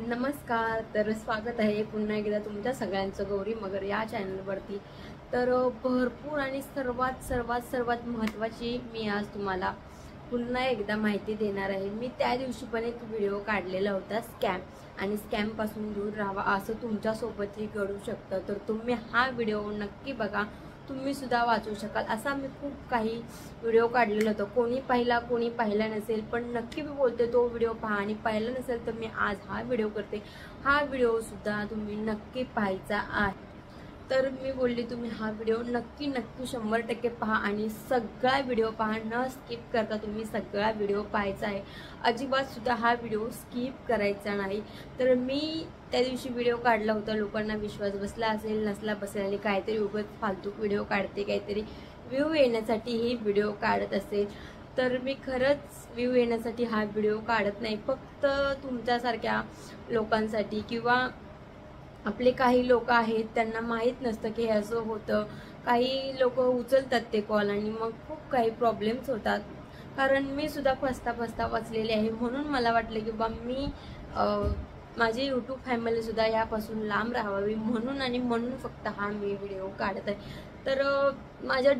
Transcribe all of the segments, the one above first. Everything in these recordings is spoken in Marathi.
नमस्कार. तर स्वागत आहे पुन्हा एकदा तुमच्या सगळ्यांचं गौरी मगर या चॅनलवरती. तर भरपूर आणि सर्वात सर्वात सर्वात महत्त्वाची मी आज तुम्हाला पुन्हा एकदा माहिती देणार आहे. मी त्या दिवशी पण एक व्हिडिओ काढलेला होता स्कॅम, आणि स्कॅमपासून दूर राहावा असं तुमच्यासोबतही घडू शकतं. तर तुम्ही हा व्हिडिओ नक्की बघा, तुम्ही सुद्धा वाचू शकाल. असा मी खूप काही व्हिडिओ काढलेला होता. कोणी पाहिला नसेल, पण नक्की मी बोलते तो व्हिडिओ पहा, आणि पाहिला नसेल तर मी आज हा व्हिडिओ करते. हा व्हिडिओ सुद्धा तुम्ही नक्की पाहायचा आहे. तर मी बोलली तुम्ही हा व्हिडिओ नक्की 100% पहा, आणि सगळा व्हिडिओ पहा, न स्किप करता तुम्ही सगळा व्हिडिओ पाहायचा आहे. अजिबात सुद्धा हा व्हिडिओ स्किप करायचा नाही. तर मी त्या दिवशी व्हिडिओ काढला होता, लोकांना विश्वास बसला असेल, नसला बसेल, आणि काहीतरी उगाच फालतू व्हिडिओ काढते, काहीतरी व्ह्यू येण्यासाठी ही व्हिडिओ काढत असेल. तर मी खरंच व्ह्यू येण्यासाठी हा व्हिडिओ काढत नाही, फक्त तुमच्यासारख्या लोकांसाठी, किंवा आपले काही लोक आहेत त्यांना माहीत नसतं की हे असं होतं. काही लोक उचलतात ते कॉल, आणि मग खूप काही प्रॉब्लेम्स होतात. कारण मी सुद्धा फसता वाचलेली आहे, म्हणून मला वाटलं की बा मी माझी यूट्यूब फॅमिली सुद्धा यापासून लांब राहावी, म्हणून फक्त हा मी व्हिडिओ काढत आहे. तर माझ्या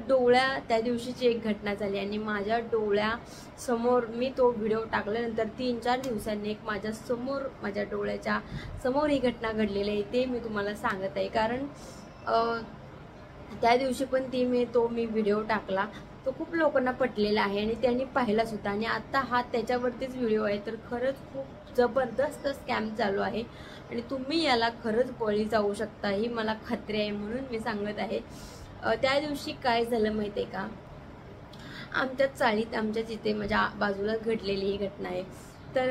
त्या दिवशीची एक घटना झाली, आणि माझ्या डोळ्यासमोर मी तो व्हिडिओ टाकल्यानंतर 3-4 दिवसांनी माझ्या डोळ्याच्या समोर ही घटना घडलेली आहे. ते मी तुम्हाला सांगत आहे, कारण त्या दिवशी पण मी व्हिडिओ टाकला, तो खूप लोकांना पटलेला आहे, आणि त्यांनी पाहिला सुद्धा, आणि आता हा त्याच्यावरतीच व्हिडिओ आहे. तर खरंच खूप जबरदस्त स्कॅम चालू आहे, आणि तुम्ही याला खरंच बळी जाऊ शकता, ही मला खात्री आहे, म्हणून मी सांगत आहे. त्या दिवशी काय झालं माहिती आहे का, आमच्या चाळीत, आमच्याच इथे माझ्या बाजूला घडलेली ही घटना आहे. तर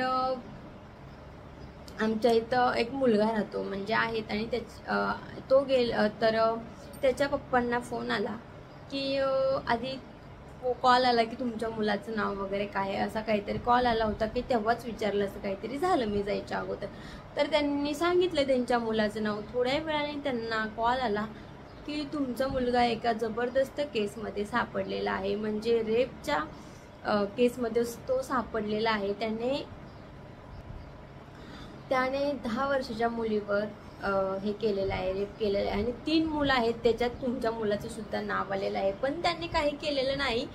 आमच्या इथं एक मुलगा राहतो, म्हणजे आहेत, आणि तो तर त्याच्या पप्पांना फोन आला की आधी कॉल आला की तुमच्या मुलाचं नाव वगैरे काय आहे, असा काहीतरी कॉल आला होता, की तेव्हाच विचारलं असं काहीतरी झालं मी जायच्या अगोदर. तर त्यांनी सांगितलं त्यांच्या मुलाचं नाव. थोड्या वेळाने त्यांना कॉल आला की तुमचा मुलगा एका जबरदस्त केसमध्ये सापडलेला आहे, म्हणजे रेपच्या केसमध्ये तो सापडलेला आहे. त्याने 10 वर्षाच्या मुलीवर हे केलेलं आहे, रेप केलेलं आहे, आणि 3 मुलं आहेत, त्याच्यात तुमच्या मुलाचं सुद्धा नाव आलेलं आहे. पण त्यांनी काही केलेलं नाही,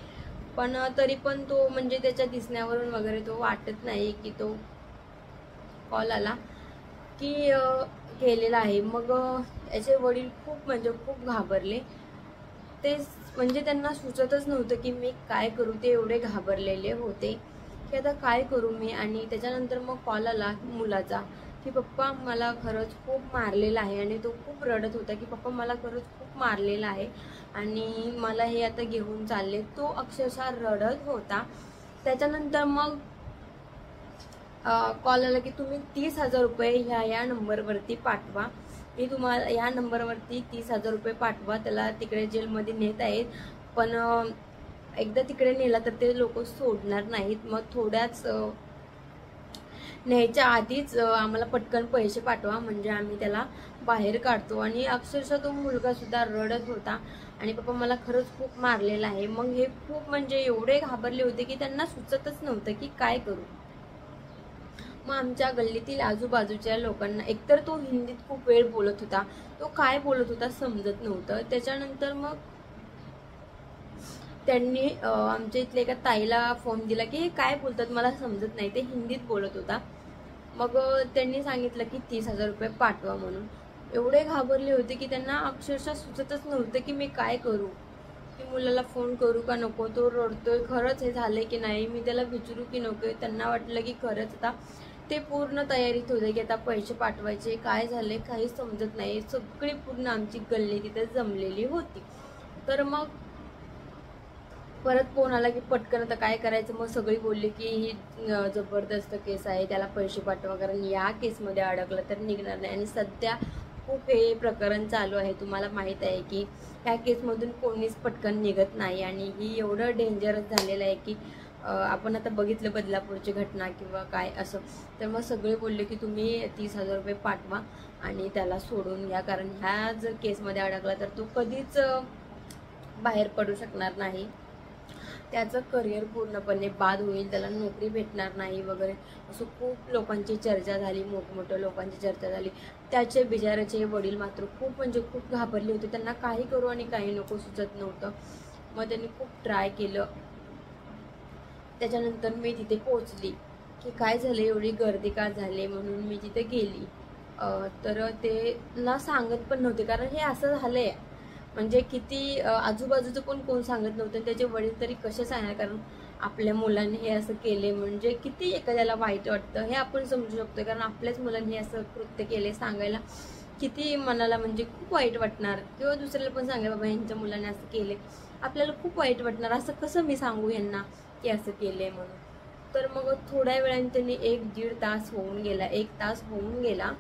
पण तरी पण तो, म्हणजे त्याच्या दिसण्यावरून वगैरे तो वाटत नाही की तो कॉल आला की केलेला आहे. मग याचे वडील खूप घाबरले. ते म्हणजे त्यांना सुचतच नव्हतं की मी काय करू. ते एवढे घाबरलेले होते की आता काय करू मी. आणि त्याच्यानंतर मग कॉल आला मुलाचा की पप्पा मला खरंच खूप मारलेलं आहे, आणि तो खूप रडत होता की पप्पा मला खरंच खूप मारलेलं आहे, आणि मला हे आता घेऊन चालले. तो अक्षरशः रडत होता. त्याच्यानंतर मग कॉल आला की तुम्ही 30,000 रुपये ह्या नंबरवरती पाठवा. मी तुम्हाला या नंबरवरती 30,000 रुपये पाठवा. त्याला तिकडे जेलमध्ये नेत आहेत, पण एकदा तिकडे नेला तर ते लोक सोडणार नाहीत. मग थोड्याच न्यायच्या आधीच आम्हाला पटकन पैसे पाठवा, म्हणजे आम्ही त्याला बाहेर काढतो. आणि अक्षरशः तो मुलगा सुद्धा रडत होता, आणि पप्पा मला खरंच खूप मारलेलं आहे. मग हे खूप म्हणजे एवढे घाबरले होते की त्यांना सुचतच नव्हतं की काय करू. मग आमच्या गल्लीतील आजूबाजूच्या लोकांना, एकतर तो हिंदीत खूप वेळ बोलत होता, तो काय बोलत होता समजत नव्हतं. त्याच्यानंतर मग त्यांनी आमच्या इथल्या एका ताईला फोन दिला की हे काय बोलतात मला समजत नाही, ते हिंदीत बोलत होता. मग त्यांनी सांगितलं की 30,000 रुपये पाठवा म्हणून. एवढे घाबरले होते की त्यांना अक्षरशः सुचतच नव्हतं की मी काय करू, की मुलाला फोन करू का नको, तो रडतोय, खरंच हे झालंय की नाही, मी त्याला विचारू की नको. त्यांना वाटलं की खरंच. आता ते पूर्ण तयारीत होते की आता पैसे पाठवायचे, काय झाले काही समजत नाही. सगळी पूर्ण आमची गल्ली तिथे जमलेली होती. तर मग परत फोन आला की पटकन आता काय करायचं. मग सगळी बोलली की ही जबरदस्त केस आहे, त्याला पैसे पाठवा, कारण या केसमध्ये अडकलं तर निघणार नाही. आणि सध्या खूप हे प्रकरण चालू आहे. तुम्हाला माहीत आहे की ह्या केसमधून कोणीच पटकन निघत नाही, आणि ही एवढं डेंजरस झालेलं आहे की आपण आता बघितलं बदलापूरची घटना किंवा काय असं. तर मग सगळे बोलले की तुम्ही 30,000 रुपये पाठवा आणि त्याला सोडून घ्या, कारण ह्या जर केसमध्ये अडकला तर तो कधीच बाहेर पडू शकणार नाही. त्याचं करिअर पूर्णपणे बाद होईल, त्याला नोकरी भेटणार नाही वगैरे असं खूप लोकांची चर्चा झाली, मोठमोठ्या लोकांची चर्चा झाली. त्याचे बिचाराचे वडील मात्र खूप म्हणजे खूप घाबरले होते. त्यांना काही करू आणि काही नको सुचत नव्हतं. मग त्यांनी खूप ट्राय केलं. त्याच्यानंतर मी तिथे पोचली की काय झालं, एवढी गर्दी का झाली, म्हणून मी तिथे गेली. तर ते ना सांगत पण नव्हते, कारण हे असं झालंय म्हणजे किती आजूबाजूचं पण कोण सांगत नव्हतं. त्याचे वडील तरी कसे सांगणार, कारण आपल्या मुलांनी हे असं केले म्हणजे किती एखाद्याला वाईट वाटतं हे आपण समजू शकतो. कारण आपल्याच मुलांनी असं कृत्य केले सांगायला किती मनाला म्हणजे खूप वाईट वाटणार. किंवा दुसऱ्याला पण सांगा बाबा यांच्या मुलाने असं केले, आपल्याला खूप वाईट वाटणार. असं कसं मी सांगू यांना की असं केलंय म्हणून. तर मग थोड्या वेळाने त्यांनी 1-1.5 तास होऊन गेला, 1 तास होऊन गेला,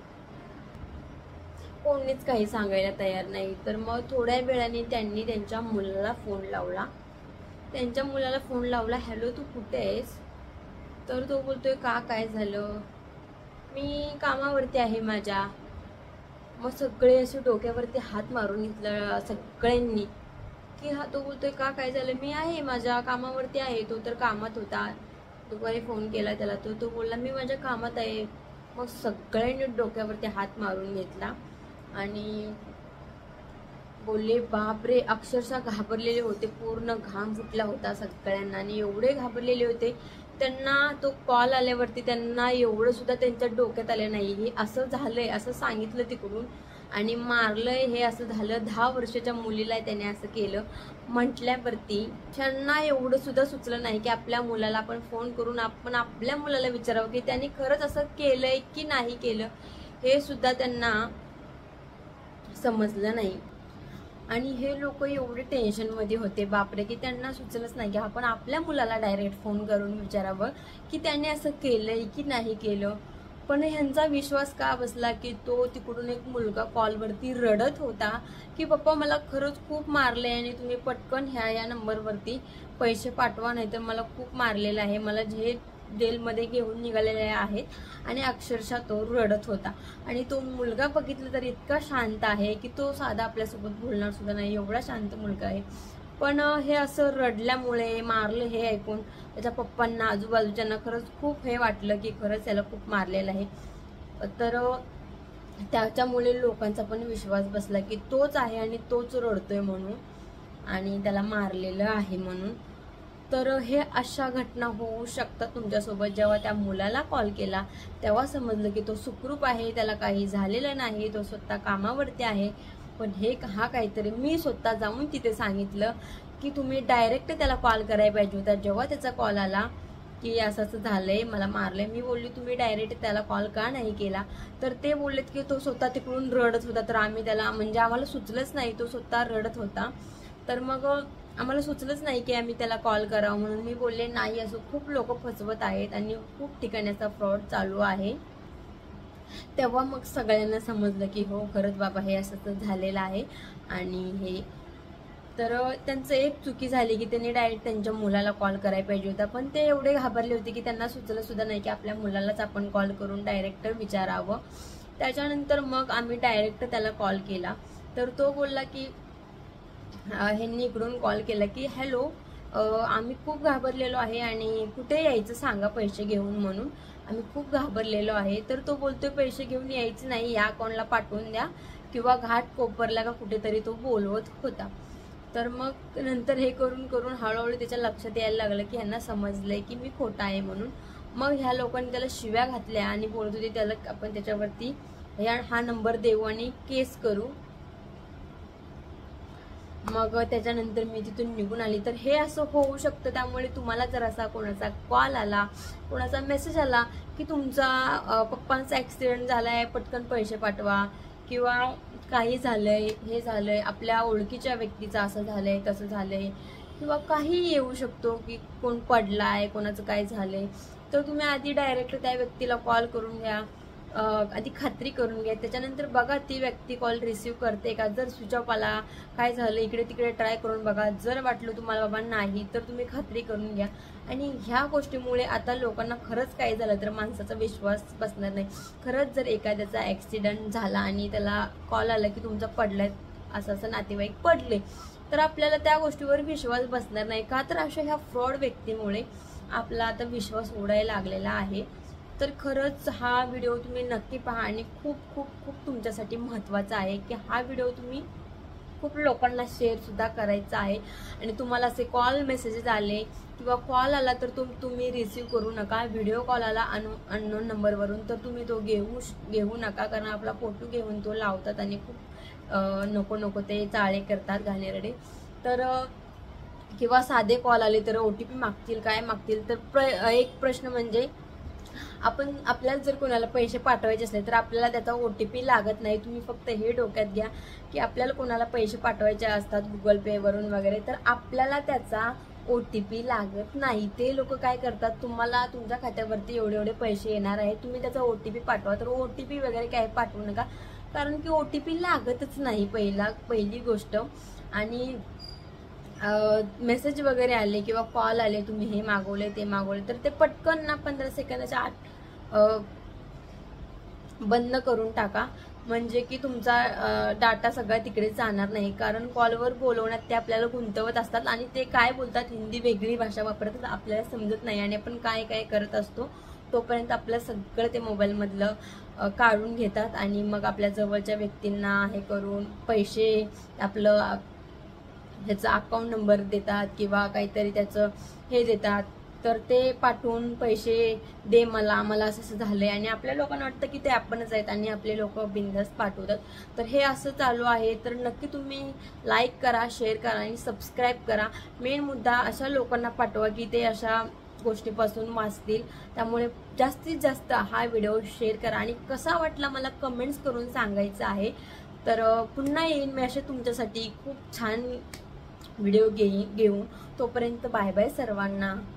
कोणीच काही सांगायला तयार नाही. तर मग थोड्या वेळाने त्यांनी त्यांच्या मुलाला फोन लावला. त्यांच्या मुलाला फोन लावला, हॅलो तू कुठे आहेस? तर तो बोलतोय का काय झालं? मी कामावरती आहे माझ्या. मग सगळे असे डोक्यावरती हात मारून घेतलं सगळ्यांनी की हा. तो बोलतोय का काय झालं? मी आहे माझ्या कामावरती आहे. तो तर कामात होता, दुपारी फोन केला त्याला, तो बोलला मी माझ्या कामात आहे. मग सगळ्यांनी डोक्यावरती हात मारून घेतला आणि बोलले बापरे, अक्षरशः घाबरलेले होते, पूर्ण घाम फुटला होता सगळ्यांना. आणि एवढे घाबरलेले होते, त्यांना तो कॉल आल्यावरती त्यांना एवढं सुद्धा त्यांच्या डोक्यात आलं नाही हे असं झालंय, असं सांगितलं तिकडून आणि मारलंय हे असं झालं. 10 वर्षाच्या मुलीला त्याने असं केलं म्हटल्यावरती त्यांना एवढं सुद्धा सुचलं नाही की आपल्या मुलाला आपण फोन करून आपण आपल्या मुलाला विचारावं की त्यांनी खरंच असं केलंय की नाही केलं, हे सुद्धा त्यांना समजलं नाही. आणि हे लोक एवढे टेन्शनमध्ये होते बापरे की त्यांना सुचलंच नाही की आपण आपल्या मुलाला डायरेक्ट फोन करून विचारावं की त्याने असं केलंय की नाही केलं. पण ह्यांचा विश्वास का बसला की तो तिकडून एक मुलगा कॉलवरती रडत होता की पप्पा मला खरंच खूप मारले आणि तुम्ही पटकन ह्या नंबरवरती पैसे पाठवा, नाही तर मला खूप मारलेलं आहे, मला जेलमध्ये घेऊन निघालेले आहेत. आणि अक्षरशः तो रडत होता. आणि तो मुलगा बघितलं तर इतका शांत आहे की तो साधा आपल्यासोबत बोलणार सुद्धा नाही, एवढा शांत मुलगा आहे. पण हे असं रडल्यामुळे मारलं हे ऐकून त्याच्या पप्पांना आजूबाजूच्यांना खरंच खूप हे वाटलं की खरंच त्याला खूप मारलेलं आहे. तर त्याच्यामुळे लोकांचा पण विश्वास बसला की तोच आहे आणि तोच रडतोय म्हणून आणि त्याला मारलेलं आहे म्हणून. तर हे अशा घटना होऊ शकतात तुमच्यासोबत. जेव्हा त्या मुलाला कॉल केला तेव्हा समजलं की तो सुखरूप आहे, त्याला काही झालेलं नाही, तो स्वतः कामावरती आहे. पण हे काहीतरी मी स्वतः जाऊन तिथे सांगितलं की तुम्ही डायरेक्ट त्याला कॉल करायला पाहिजे होता. जेव्हा त्याचा कॉल आला की असं असं झालंय, मला मारलंय, मी बोलली तुम्ही डायरेक्ट त्याला कॉल का नाही केला? तर ते बोललेत की तो स्वतः तिकडून रडत होता. तर आम्ही त्याला म्हणजे आम्हाला सुचलंच नाही, तो स्वतः रडत होता. तर मग आम्हाला सुचलंच नाही की आम्ही त्याला कॉल करावं म्हणून. मी बोलले नाही, असं खूप लोक फसवत आहेत आणि खूप ठिकाणी असा फ्रॉड चालू आहे. तेव्हा मग सगळ्यांना समजलं की हो खरंच बाबा हे असं झालेलं आहे. आणि हे तर त्यांचं एक चुकी झाली की त्यांनी डायरेक्ट त्यांच्या मुलाला कॉल करायला पाहिजे होता. पण ते एवढे घाबरले होते की त्यांना सुचलं सुद्धा नाही की आपल्या मुलालाच आपण कॉल करून डायरेक्ट विचारावं. त्याच्यानंतर मग आम्ही डायरेक्ट त्याला कॉल केला. तर तो बोलला की ह्यांनी इकडून कॉल केला की हॅलो, आम्ही खूप घाबरलेलो आहे आणि कुठे यायचं सांगा पैसे घेऊन म्हणून, आम्ही खूप घाबरलेलो आहे. तर तो बोलतोय पैसे घेऊन यायचं नाही, या अकाउंटला पाठवून द्या किंवा घाट कोपरला का कुठेतरी तो बोलवत होता. तर मग नंतर हे करून करून हळूहळू त्याच्या लक्षात यायला लागलं की ह्यांना समजलंय की मी खोटा आहे म्हणून. मग ह्या लोकांनी त्याला शिव्या घातल्या आणि बोलत होते त्याला आपण त्याच्यावरती हा नंबर देऊ आणि केस करू. मग त्याच्यानंतर मी तिथून निघून आली. तर हे असं होऊ शकतं. त्यामुळे तुम्हाला जर असा कोणाचा कॉल आला, कोणाचा मेसेज आला की तुमचा पप्पांचा ॲक्सिडेंट झालाय, पटकन पैसे पाठवा, किंवा काही झालंय, हे झालंय, आपल्या ओळखीच्या व्यक्तीचं असं झालंय, तसं झालंय, किंवा काही येऊ शकतो की कोण पडलाय, कोणाचं काय झालंय, तर तुम्ही आधी डायरेक्ट त्या व्यक्तीला कॉल करून घ्या, आधी खात्री करून घ्या. त्याच्यानंतर बघा ती व्यक्ती कॉल रिसीव करते का. जर स्विच ऑफ आला, काय झालं, इकडे तिकडे ट्राय करून बघा. जर वाटलं तुम्हाला बाबा नाही, तर तुम्ही खात्री करून घ्या. आणि ह्या गोष्टीमुळे आता लोकांना खरंच काय झालं तर माणसाचा विश्वास बसणार नाही. खरंच जर एखाद्याचा ॲक्सिडेंट झाला आणि त्याला कॉल आला की तुमचा पडलाय, असं असं नातेवाईक पडले, तर आपल्याला त्या गोष्टीवर विश्वास बसणार नाही का, तर अशा ह्या फ्रॉड व्यक्तीमुळे आपला आता विश्वास उडायला लागलेला आहे. तर खरंच हा व्हिडिओ तुम्ही नक्की पहा आणि खूप खूप खूप तुमच्यासाठी महत्त्वाचा आहे की हा व्हिडिओ तुम्ही खूप लोकांना शेअर सुद्धा करायचा आहे. आणि तुम्हाला असे कॉल मेसेजेस आले किंवा कॉल आला तर तुम्ही रिसीव करू नका. व्हिडिओ कॉल आला अननोन नंबरवरून तर तुम्ही तो घेऊ नका, कारण आपला फोटो घेऊन तो लावतात आणि खूप नको नको ते चाळे करतात घाणेरडे. तर किंवा साधे कॉल आले तर OTP मागतील, काय मागतील. तर एक प्रश्न म्हणजे आपल्याला जर कोणाला पैसे पाठवायचे असले तर आपल्याला त्याचा OTP लागत नाही. तुम्ही फक्त हे डोक्यात घ्या की आपल्याला कोणाला पैसे पाठवायचे असतात Google Pay वरून वगैरे, तर आपल्याला त्याचा OTP लागत नाही. ते लोक काय करतात, तुम्हाला तुमच्या खात्यावरती एवढे एवढे पैसे येणार आहे, तुम्ही त्याचा OTP पाठवा. तर OTP वगैरे काय पाठवू नका, कारण की OTP लागतच नाही पहिली गोष्ट. आणि मेसेज वगैरे आले किंवा कॉल आले, तुम्ही हे मागवले ते मागवले, तर ते पटकन ना 15 सेकंदाच्या आत बंद करून टाका, म्हणजे की तुमचा डाटा सगळा तिकडे जाणार नाही. कारण कॉलवर बोलवण्यात ते आपल्याला गुंतवत असतात आणि ते काय बोलतात, हिंदी वेगळी भाषा वापरतात, आपल्याला समजत नाही आणि आपण काय काय करत असतो तोपर्यंत आपल्याला सगळं ते मोबाईलमधलं काढून घेतात आणि मग आपल्या जवळच्या व्यक्तींना हे करून पैसे आपलं ह्याचा अकाउंट नंबर देतात किंवा काहीतरी त्याचं हे देतात, तर ते पाठवून पैसे दे मला असं असं झालंय आणि आपल्या लोकांना वाटतं की ते आपणच आहेत आणि आपले लोक बिनधास्त पाठवतात. तर हे असं चालू आहे. तर नक्की तुम्ही लाईक करा, शेअर करा आणि सबस्क्राईब करा. मेन मुद्दा अशा लोकांना पाठवा की ते अशा गोष्टीपासून वाचतील. त्यामुळे जास्तीत जास्त हा व्हिडिओ शेअर करा आणि कसा वाटला मला कमेंट्स करून सांगायचं आहे. तर पुन्हा येईन मी असे तुमच्यासाठी खूप छान व्हिडिओ घेऊन. तोपर्यंत बाय बाय सर्वांना.